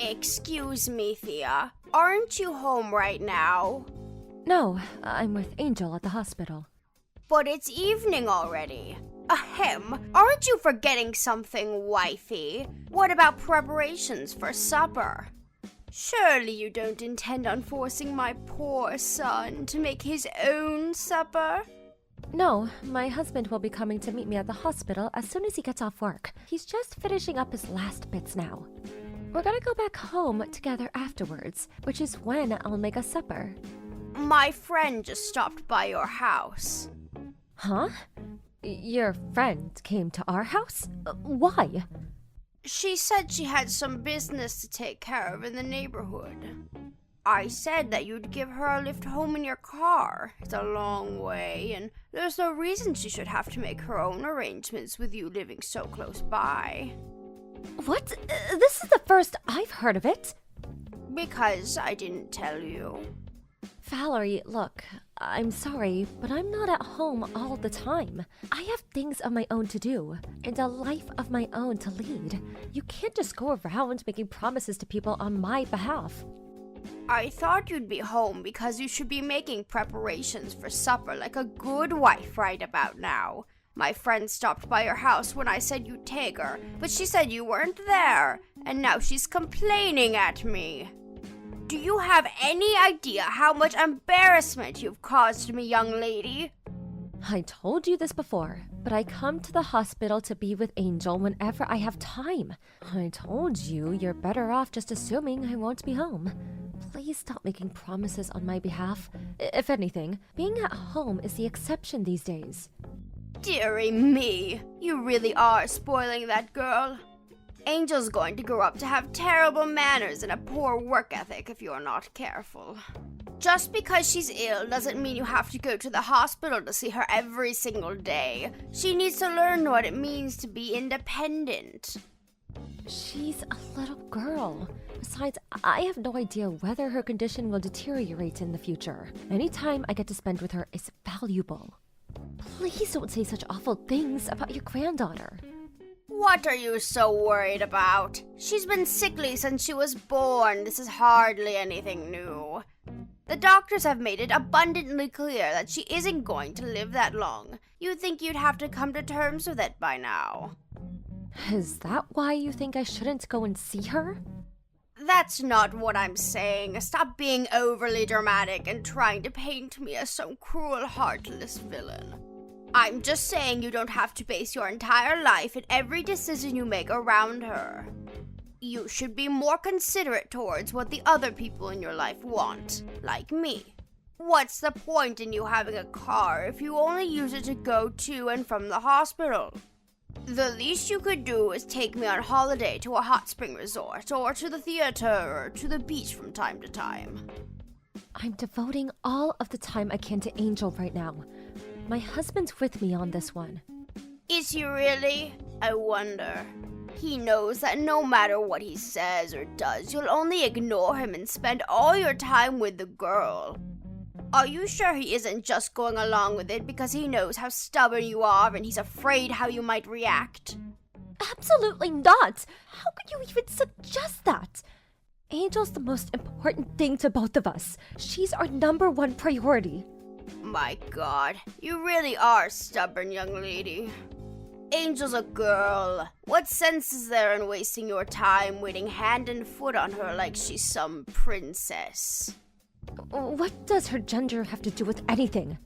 Excuse me, Thea. Aren't you home right now? No, I'm with Angel at the hospital. But it's evening already. Ahem, aren't you forgetting something, wifey? What about preparations for supper? Surely you don't intend on forcing my poor son to make his own supper? No, my husband will be coming to meet me at the hospital as soon as he gets off work. He's just finishing up his last bits now. We're gonna go back home together afterwards, which is when I'll make us supper. My friend just stopped by your house. Huh? Your friend came to our house? Why? She said she had some business to take care of in the neighborhood. I said that you'd give her a lift home in your car. It's a long way, and there's no reason she should have to make her own arrangements with you living so close by. What? This is the first I've heard of it. Because I didn't tell you. Valerie, look, I'm sorry, but I'm not at home all the time. I have things of my own to do, and a life of my own to lead. You can't just go around making promises to people on my behalf. I thought you'd be home because you should be making preparations for supper like a good wife right about now. My friend stopped by your house when I said you'd take her, but she said you weren't there, and now she's complaining at me. Do you have any idea how much embarrassment you've caused me, young lady? I told you this before, but I come to the hospital to be with Angel whenever I have time. I told you you're better off just assuming I won't be home. Please stop making promises on my behalf. If anything, being at home is the exception these days. Dearie me, you really are spoiling that girl. Angel's going to grow up to have terrible manners and a poor work ethic if you're not careful. Just because she's ill doesn't mean you have to go to the hospital to see her every single day. She needs to learn what it means to be independent. She's a little girl. Besides, I have no idea whether her condition will deteriorate in the future. Any time I get to spend with her is valuable. Please don't say such awful things about your granddaughter. What are you so worried about? She's been sickly since she was born. This is hardly anything new. The doctors have made it abundantly clear that she isn't going to live that long. You'd think you'd have to come to terms with it by now. Is that why you think I shouldn't go and see her? That's not what I'm saying. Stop being overly dramatic and trying to paint me as some cruel, heartless villain. I'm just saying you don't have to base your entire life and every decision you make around her. You should be more considerate towards what the other people in your life want, like me. What's the point in you having a car if you only use it to go to and from the hospital? The least you could do is take me on holiday to a hot spring resort, or to the theater, or to the beach from time to time. I'm devoting all of the time I can to Angel right now. My husband's with me on this one. Is he really? I wonder. He knows that no matter what he says or does, you'll only ignore him and spend all your time with the girl. Are you sure he isn't just going along with it because he knows how stubborn you are and he's afraid how you might react? Absolutely not! How could you even suggest that? Angel's the most important thing to both of us. She's our number one priority. My God, you really are stubborn, young lady. Angel's a girl. What sense is there in wasting your time waiting hand and foot on her like she's some princess? What does her gender have to do with anything?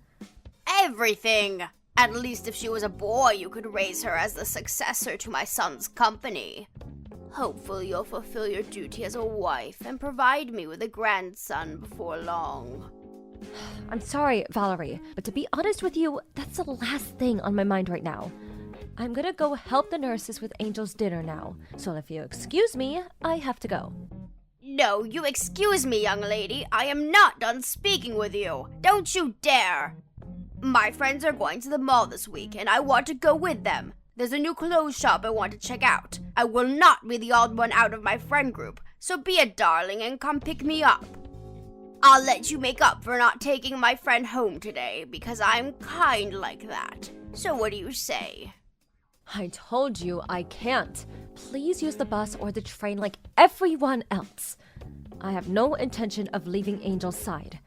Everything! At least if she was a boy, you could raise her as the successor to my son's company. Hopefully you'll fulfill your duty as a wife and provide me with a grandson before long. I'm sorry, Valerie, but to be honest with you, that's the last thing on my mind right now. I'm gonna go help the nurses with Angel's dinner now, so if you excuse me, I have to go. No, you excuse me, young lady. I am not done speaking with you. Don't you dare. My friends are going to the mall this week, and I want to go with them. There's a new clothes shop I want to check out. I will not be the odd one out of my friend group, so be a darling and come pick me up. I'll let you make up for not taking my friend home today, because I'm kind like that. So what do you say? I told you I can't. Please use the bus or the train like everyone else. I have no intention of leaving Angel's side.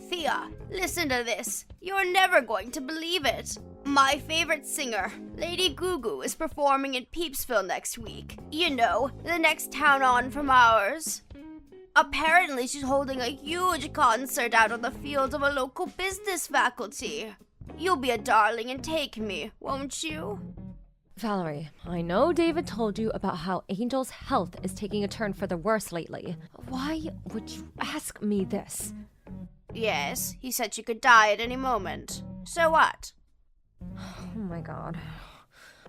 Thea, listen to this. You're never going to believe it. My favorite singer, Lady Gugu, is performing in Peepsville next week. You know, the next town on from ours. Apparently, she's holding a huge concert out on the field of a local business faculty. You'll be a darling and take me, won't you? Valerie, I know David told you about how Angel's health is taking a turn for the worse lately. Why would you ask me this? Yes, he said she could die at any moment. So what? Oh my god.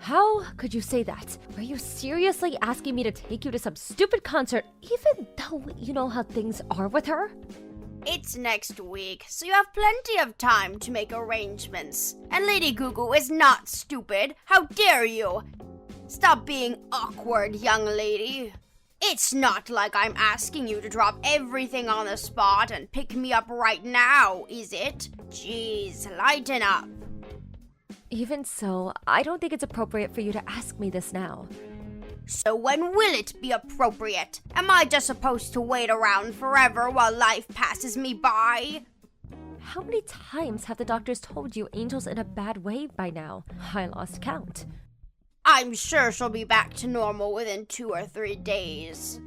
How could you say that? Are you seriously asking me to take you to some stupid concert even though you know how things are with her? It's next week, so you have plenty of time to make arrangements. And Lady Gugu is not stupid. How dare you? Stop being awkward, young lady. It's not like I'm asking you to drop everything on the spot and pick me up right now, is it? Jeez, lighten up. Even so, I don't think it's appropriate for you to ask me this now. So when will it be appropriate? Am I just supposed to wait around forever while life passes me by? How many times have the doctors told you Angel's in a bad way by now? I lost count. I'm sure she'll be back to normal within 2 or 3 days.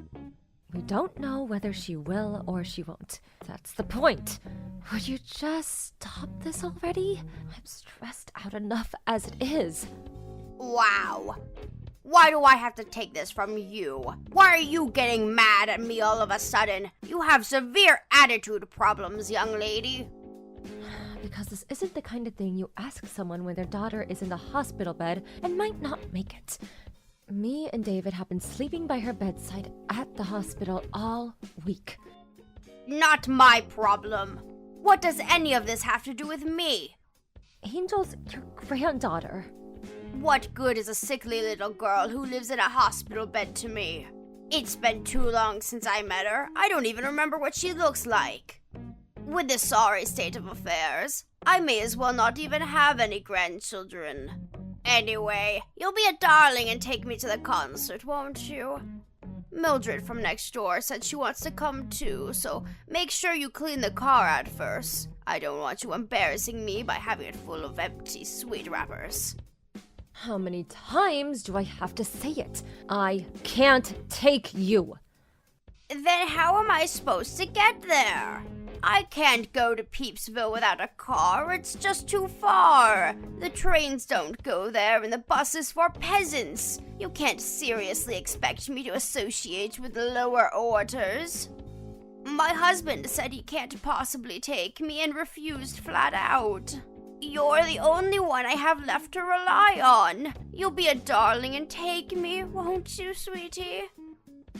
We don't know whether she will or she won't. That's the point. Would you just stop this already? I'm stressed out enough as it is. Wow. Why do I have to take this from you? Why are you getting mad at me all of a sudden? You have severe attitude problems, young lady. Because this isn't the kind of thing you ask someone when their daughter is in the hospital bed and might not make it. Me and David have been sleeping by her bedside at the hospital all week. Not my problem. What does any of this have to do with me? Angel's your granddaughter. What good is a sickly little girl who lives in a hospital bed to me? It's been too long since I met her. I don't even remember what she looks like. With this sorry state of affairs, I may as well not even have any grandchildren. Anyway, you'll be a darling and take me to the concert, won't you? Mildred from next door said she wants to come too, so make sure you clean the car out first. I don't want you embarrassing me by having it full of empty sweet wrappers. How many times do I have to say it? I can't take you. Then how am I supposed to get there? I can't go to Peepsville without a car. It's just too far. The trains don't go there and the bus is for peasants. You can't seriously expect me to associate with the lower orders. My husband said he can't possibly take me and refused flat out. You're the only one I have left to rely on. You'll be a darling and take me, won't you, sweetie?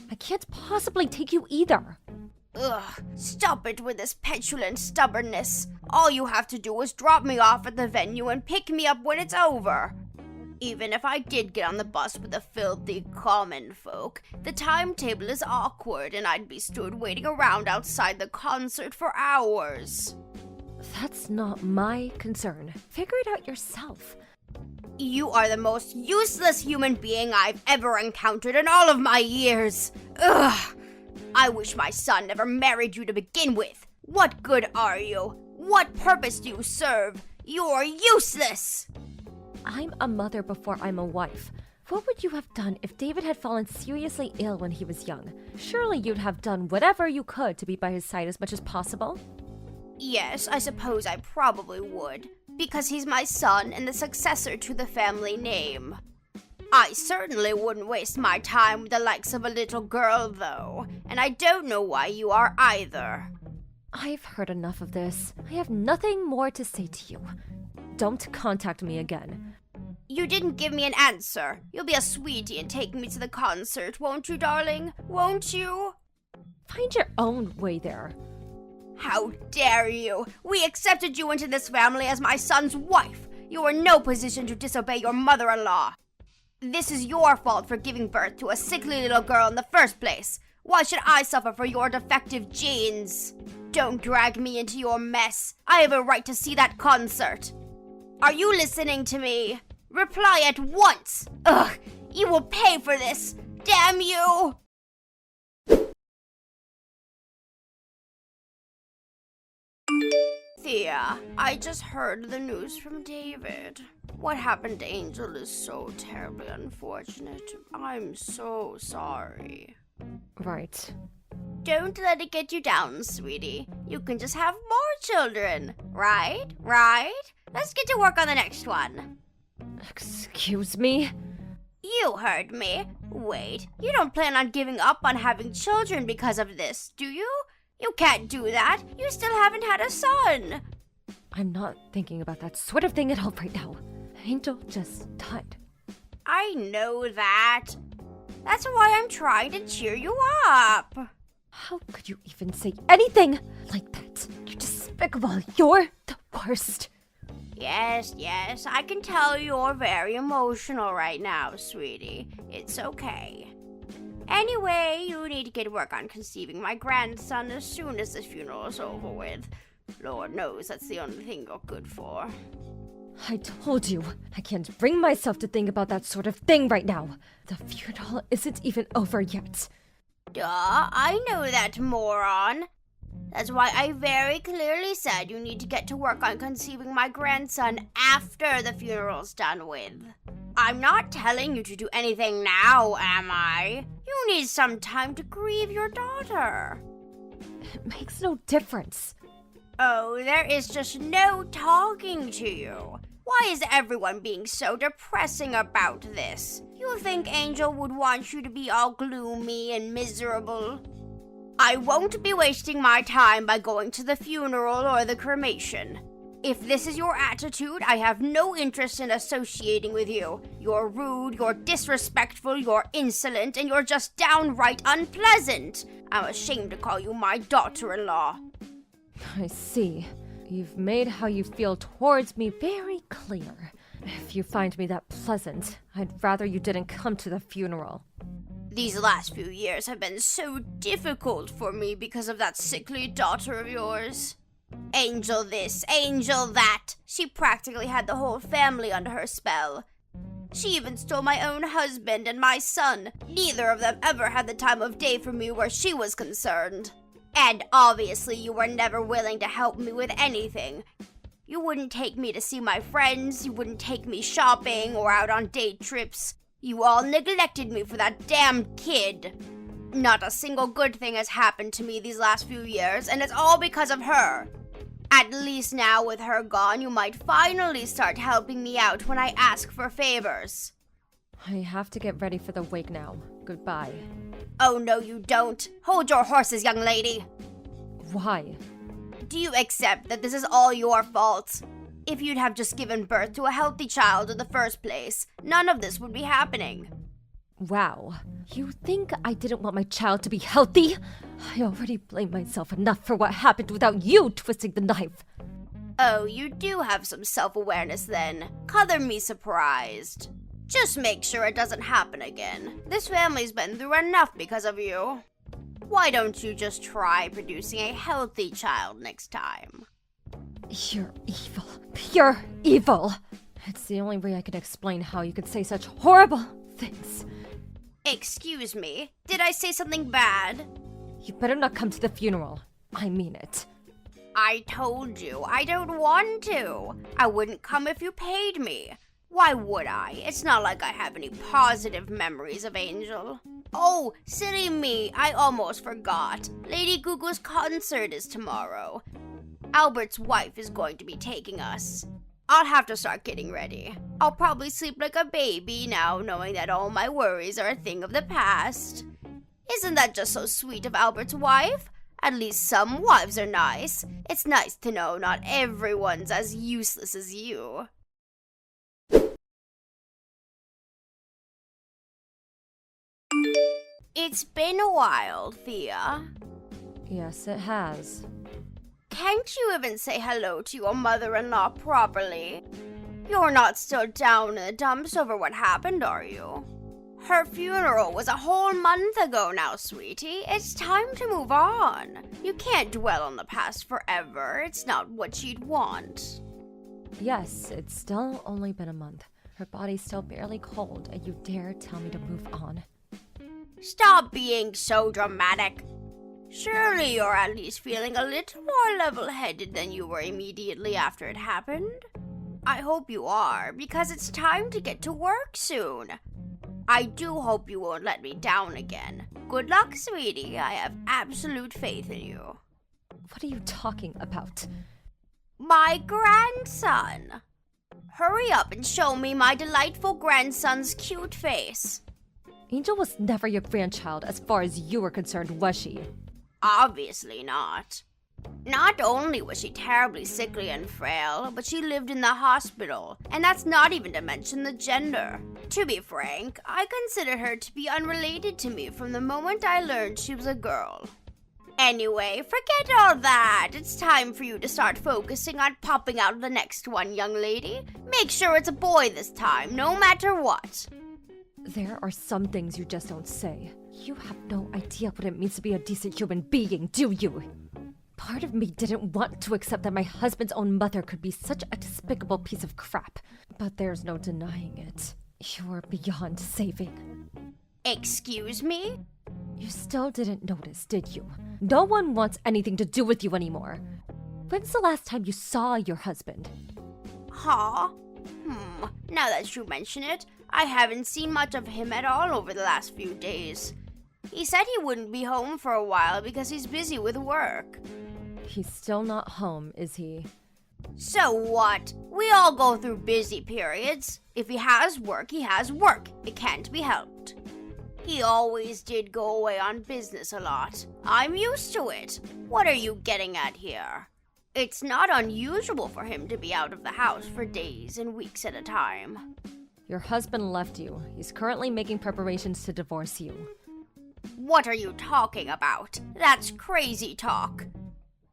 I can't possibly take you either. Ugh, stop it with this petulant stubbornness. All you have to do is drop me off at the venue and pick me up when it's over. Even if I did get on the bus with the filthy common folk, the timetable is awkward and I'd be stood waiting around outside the concert for hours. That's not my concern. Figure it out yourself. You are the most useless human being I've ever encountered in all of my years. Ugh! I wish my son never married you to begin with. What good are you? What purpose do you serve? You're useless! I'm a mother before I'm a wife. What would you have done if David had fallen seriously ill when he was young? Surely you'd have done whatever you could to be by his side as much as possible. Yes, I suppose I probably would, because he's my son and the successor to the family name. I certainly wouldn't waste my time with the likes of a little girl, though, and I don't know why you are either. I've heard enough of this. I have nothing more to say to you. Don't contact me again. You didn't give me an answer. You'll be a sweetie and take me to the concert, won't you, darling? Won't you? Find your own way there. How dare you! We accepted you into this family as my son's wife. You are in no position to disobey your mother-in-law. This is your fault for giving birth to a sickly little girl in the first place. Why should I suffer for your defective genes? Don't drag me into your mess. I have a right to see that concert. Are you listening to me? Reply at once. Ugh, you will pay for this. Damn you! Thea, I just heard the news from David. What happened to Angel is so terribly unfortunate. I'm so sorry. Right. Don't let it get you down, sweetie. You can just have more children. Right? Right? Let's get to work on the next one. Excuse me? You heard me. Wait, you don't plan on giving up on having children because of this, do you? You can't do that. You still haven't had a son. I'm not thinking about that sort of thing at all right now. Angel just died. I know that. That's why I'm trying to cheer you up. How could you even say anything like that? You're despicable. You're the worst. Yes, I can tell you're very emotional right now, sweetie. It's okay. Anyway, you need to get to work on conceiving my grandson as soon as this funeral is over with. Lord knows that's the only thing you're good for. I told you, I can't bring myself to think about that sort of thing right now. The funeral isn't even over yet. Duh, I know that, moron. That's why I very clearly said you need to get to work on conceiving my grandson after the funeral's done with. I'm not telling you to do anything now, am I? You need some time to grieve your daughter. It makes no difference. Oh, there is just no talking to you. Why is everyone being so depressing about this? You think Angel would want you to be all gloomy and miserable? I won't be wasting my time by going to the funeral or the cremation. If this is your attitude, I have no interest in associating with you. You're rude, you're disrespectful, you're insolent, and you're just downright unpleasant. I'm ashamed to call you my daughter-in-law. I see. You've made how you feel towards me very clear. If you find me that pleasant, I'd rather you didn't come to the funeral. These last few years have been so difficult for me because of that sickly daughter of yours. Angel this, Angel that. She practically had the whole family under her spell. She even stole my own husband and my son. Neither of them ever had the time of day for me where she was concerned. And obviously you were never willing to help me with anything. You wouldn't take me to see my friends, you wouldn't take me shopping or out on date trips. You all neglected me for that damn kid. Not a single good thing has happened to me these last few years, and it's all because of her. At least now with her gone, you might finally start helping me out when I ask for favors. I have to get ready for the wake now. Goodbye. Oh, no, you don't. Hold your horses, young lady. Why? Do you accept that this is all your fault? If you'd have just given birth to a healthy child in the first place, none of this would be happening. Wow. You think I didn't want my child to be healthy? I already blame myself enough for what happened without you twisting the knife. Oh, you do have some self-awareness then. Color me surprised. Just make sure it doesn't happen again. This family's been through enough because of you. Why don't you just try producing a healthy child next time? You're evil. Pure evil. It's the only way I can explain how you could say such horrible things. Excuse me, did I say something bad? You better not come to the funeral. I mean it. I told you, I don't want to. I wouldn't come if you paid me. Why would I? It's not like I have any positive memories of Angel. Oh, silly me, I almost forgot. Lady Gugu's concert is tomorrow. Albert's wife is going to be taking us. I'll have to start getting ready. I'll probably sleep like a baby now, knowing that all my worries are a thing of the past. Isn't that just so sweet of Albert's wife? At least some wives are nice. It's nice to know not everyone's as useless as you. It's been a while, Thea. Yes, it has. Can't you even say hello to your mother-in-law properly? You're not still down in the dumps over what happened, are you? Her funeral was a whole month ago now, sweetie. It's time to move on. You can't dwell on the past forever. It's not what she'd want. Yes, it's still only been a month. Her body's still barely cold, and you dare tell me to move on. Stop being so dramatic. Surely you're at least feeling a little more level-headed than you were immediately after it happened. I hope you are, because it's time to get to work soon. I do hope you won't let me down again. Good luck, sweetie. I have absolute faith in you. What are you talking about? My grandson. Hurry up and show me my delightful grandson's cute face. Angel was never your grandchild as far as you were concerned, was she? Obviously not. Not only was she terribly sickly and frail, but she lived in the hospital, and that's not even to mention the gender. To be frank, I consider her to be unrelated to me from the moment I learned she was a girl. Anyway, forget all that. It's time for you to start focusing on popping out the next one, young lady. Make sure it's a boy this time, no matter what. There are some things you just don't say. You have no idea what it means to be a decent human being, do you? Part of me didn't want to accept that my husband's own mother could be such a despicable piece of crap, but there's no denying it. You're beyond saving. Excuse me? You still didn't notice, did you? No one wants anything to do with you anymore. When's the last time you saw your husband? Huh? Now that you mention it, I haven't seen much of him at all over the last few days. He said he wouldn't be home for a while because he's busy with work. He's still not home, is he? So what? We all go through busy periods. If he has work, he has work. It can't be helped. He always did go away on business a lot. I'm used to it. What are you getting at here? It's not unusual for him to be out of the house for days and weeks at a time. Your husband left you. He's currently making preparations to divorce you. What are you talking about? That's crazy talk.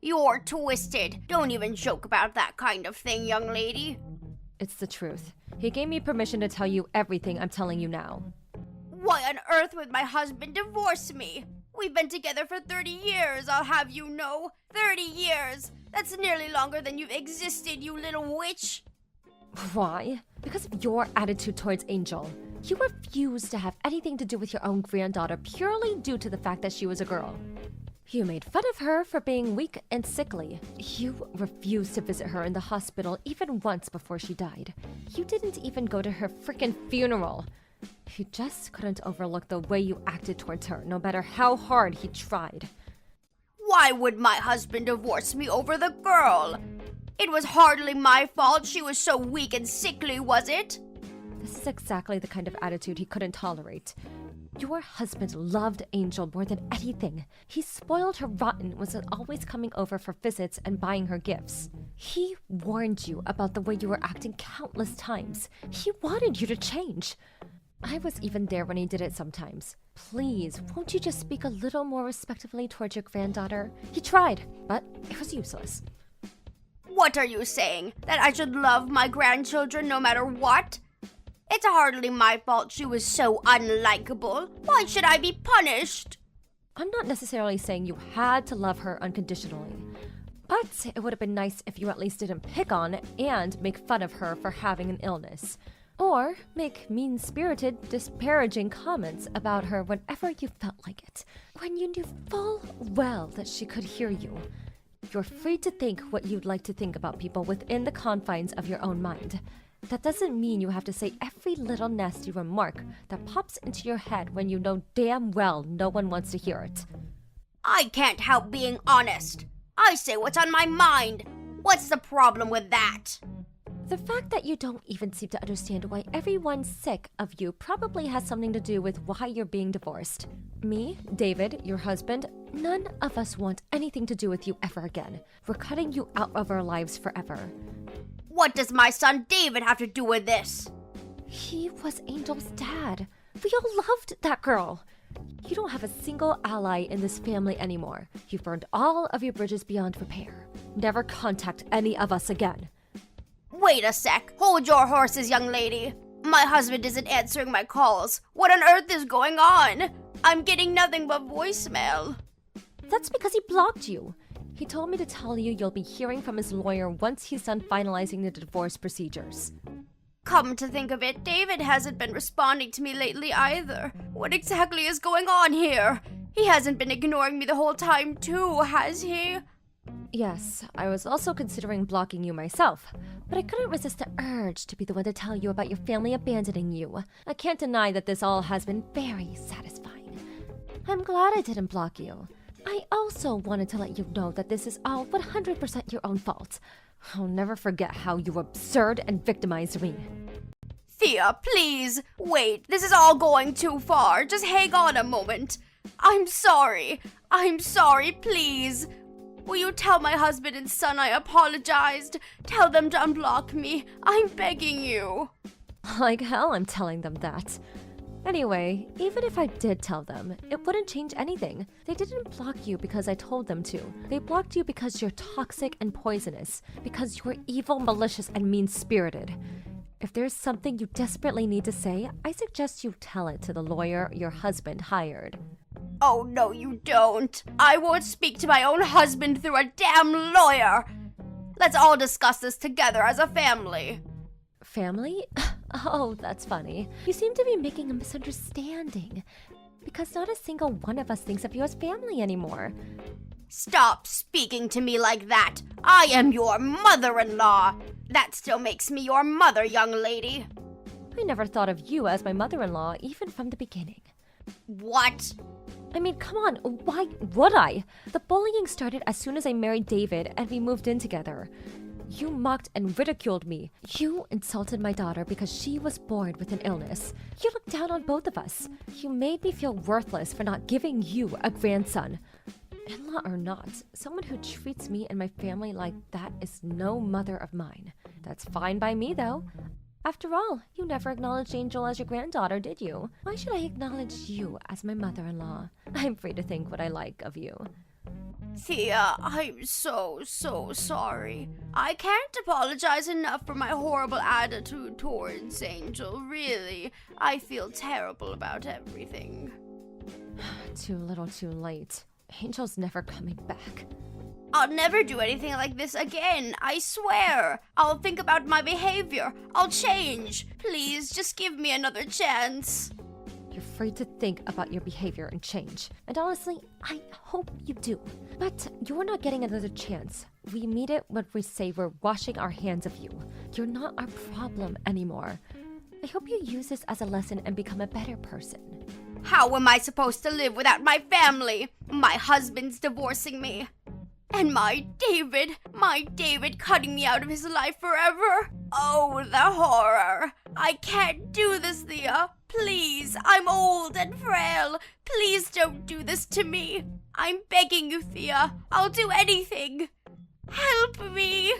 You're twisted. Don't even joke about that kind of thing, young lady. It's the truth. He gave me permission to tell you everything I'm telling you now. Why on earth would my husband divorce me? We've been together for 30 years, I'll have you know. 30 years! That's nearly longer than you've existed, you little witch! Why? Because of your attitude towards Angel. You refused to have anything to do with your own granddaughter purely due to the fact that she was a girl. You made fun of her for being weak and sickly. You refused to visit her in the hospital even once before she died. You didn't even go to her frickin' funeral. You just couldn't overlook the way you acted towards her, no matter how hard he tried. Why would my husband divorce me over the girl? It was hardly my fault she was so weak and sickly, was it? This is exactly the kind of attitude he couldn't tolerate. Your husband loved Angel more than anything. He spoiled her rotten, was always coming over for visits and buying her gifts. He warned you about the way you were acting countless times. He wanted you to change. I was even there when he did it sometimes. Please, won't you just speak a little more respectfully towards your granddaughter? He tried, but it was useless. What are you saying? That I should love my grandchildren no matter what? It's hardly my fault she was so unlikable. Why should I be punished? I'm not necessarily saying you had to love her unconditionally, but it would have been nice if you at least didn't pick on and make fun of her for having an illness. Or make mean-spirited, disparaging comments about her whenever you felt like it, when you knew full well that she could hear you. You're free to think what you'd like to think about people within the confines of your own mind. That doesn't mean you have to say every little nasty remark that pops into your head when you know damn well no one wants to hear it. I can't help being honest. I say what's on my mind. What's the problem with that? The fact that you don't even seem to understand why everyone's sick of you probably has something to do with why you're being divorced. Me, David, your husband, none of us want anything to do with you ever again. We're cutting you out of our lives forever. What does my son David have to do with this? He was Angel's dad. We all loved that girl. You don't have a single ally in this family anymore. You've burned all of your bridges beyond repair. Never contact any of us again. Wait a sec. Hold your horses, young lady. My husband isn't answering my calls. What on earth is going on? I'm getting nothing but voicemail. That's because he blocked you. He told me to tell you you'll be hearing from his lawyer once he's done finalizing the divorce procedures. Come to think of it, David hasn't been responding to me lately either. What exactly is going on here? He hasn't been ignoring me the whole time too, has he? Yes, I was also considering blocking you myself, but I couldn't resist the urge to be the one to tell you about your family abandoning you. I can't deny that this all has been very satisfying. I'm glad I didn't block you. I also wanted to let you know that this is all 100% your own fault. I'll never forget how you were absurd and victimized me. Thea, please. Wait, this is all going too far. Just hang on a moment. I'm sorry. I'm sorry, please. Will you tell my husband and son I apologized? Tell them to unblock me. I'm begging you. Like hell I'm telling them that. Anyway, even if I did tell them, it wouldn't change anything. They didn't block you because I told them to. They blocked you because you're toxic and poisonous, because you're evil, malicious, and mean-spirited. If there's something you desperately need to say, I suggest you tell it to the lawyer your husband hired. Oh, no, you don't. I won't speak to my own husband through a damn lawyer. Let's all discuss this together as a family. Family? Oh, that's funny. You seem to be making a misunderstanding. Because not a single one of us thinks of you as family anymore. Stop speaking to me like that. I am your mother-in-law. That still makes me your mother, young lady. I never thought of you as my mother-in-law, even from the beginning. What? I mean, come on, why would I? The bullying started as soon as I married David and we moved in together. You mocked and ridiculed me. You insulted my daughter because she was born with an illness. You looked down on both of us. You made me feel worthless for not giving you a grandson. In-law or not, someone who treats me and my family like that is no mother of mine. That's fine by me, though. After all, you never acknowledged Angel as your granddaughter, did you? Why should I acknowledge you as my mother-in-law? I'm free to think what I like of you. Thea, I'm so sorry. I can't apologize enough for my horrible attitude towards Angel, really. I feel terrible about everything. Too little too late. Angel's never coming back. I'll never do anything like this again, I swear. I'll think about my behavior. I'll change. Please, just give me another chance. You're free to think about your behavior and change. And honestly, I hope you do. But you're not getting another chance. We mean it when we say we're washing our hands of you. You're not our problem anymore. I hope you use this as a lesson and become a better person. How am I supposed to live without my family? My husband's divorcing me. And my David cutting me out of his life forever. Oh, the horror. I can't do this, Thea. Please, I'm old and frail. Please don't do this to me. I'm begging you, Thea. I'll do anything. Help me.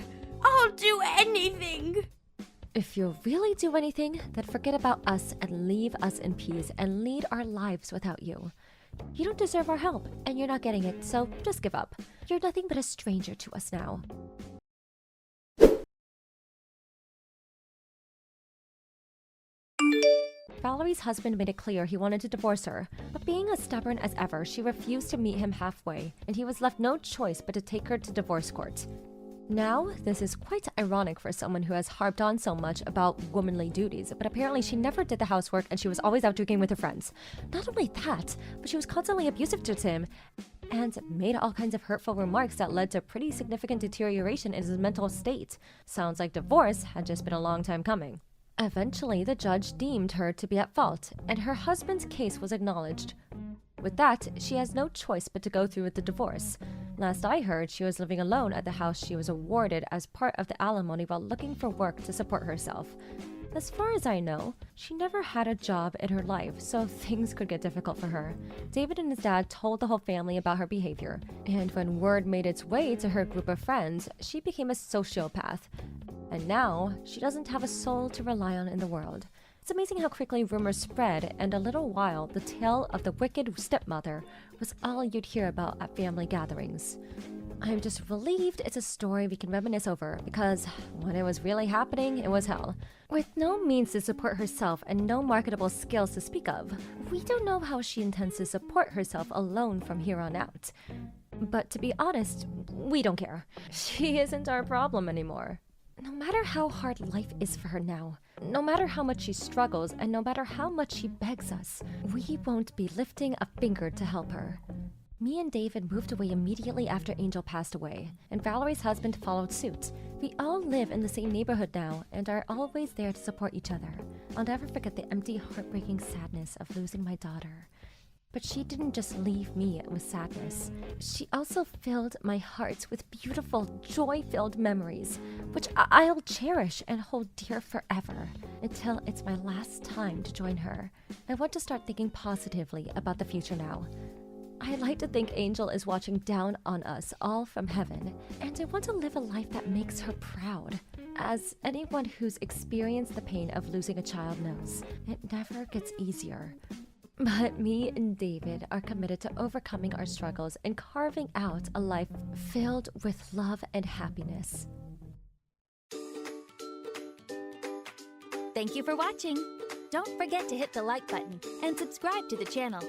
I'll do anything. If you'll really do anything, then forget about us and leave us in peace and lead our lives without you. You don't deserve our help, and you're not getting it, so just give up. You're nothing but a stranger to us now. Valerie's husband made it clear he wanted to divorce her, but being as stubborn as ever, she refused to meet him halfway, and he was left no choice but to take her to divorce court. Now, this is quite ironic for someone who has harped on so much about womanly duties, but apparently she never did the housework and she was always out drinking with her friends. Not only that, but she was constantly abusive to Tim and made all kinds of hurtful remarks that led to pretty significant deterioration in his mental state. Sounds like divorce had just been a long time coming. Eventually, the judge deemed her to be at fault, and her husband's case was acknowledged. With that, she has no choice but to go through with the divorce. Last I heard, she was living alone at the house she was awarded as part of the alimony while looking for work to support herself. As far as I know, she never had a job in her life, so things could get difficult for her. David and his dad told the whole family about her behavior, and when word made its way to her group of friends, she became a sociopath. And now, she doesn't have a soul to rely on in the world. It's amazing how quickly rumors spread, and a little while, the tale of the wicked stepmother was all you'd hear about at family gatherings. I'm just relieved it's a story we can reminisce over, because when it was really happening, it was hell. With no means to support herself and no marketable skills to speak of, we don't know how she intends to support herself alone from here on out. But to be honest, we don't care. She isn't our problem anymore. No matter how hard life is for her now, no matter how much she struggles, and no matter how much she begs us, we won't be lifting a finger to help her. Me and David moved away immediately after Angel passed away, and Valerie's husband followed suit. We all live in the same neighborhood now and are always there to support each other. I'll never forget the empty, heartbreaking sadness of losing my daughter. But she didn't just leave me with sadness. She also filled my heart with beautiful, joy-filled memories, which I'll cherish and hold dear forever, until it's my last time to join her. I want to start thinking positively about the future now. I like to think Angel is watching down on us all from heaven, and I want to live a life that makes her proud. As anyone who's experienced the pain of losing a child knows, it never gets easier. But me and David are committed to overcoming our struggles and carving out a life filled with love and happiness. Thank you for watching. Don't forget to hit the like button and subscribe to the channel.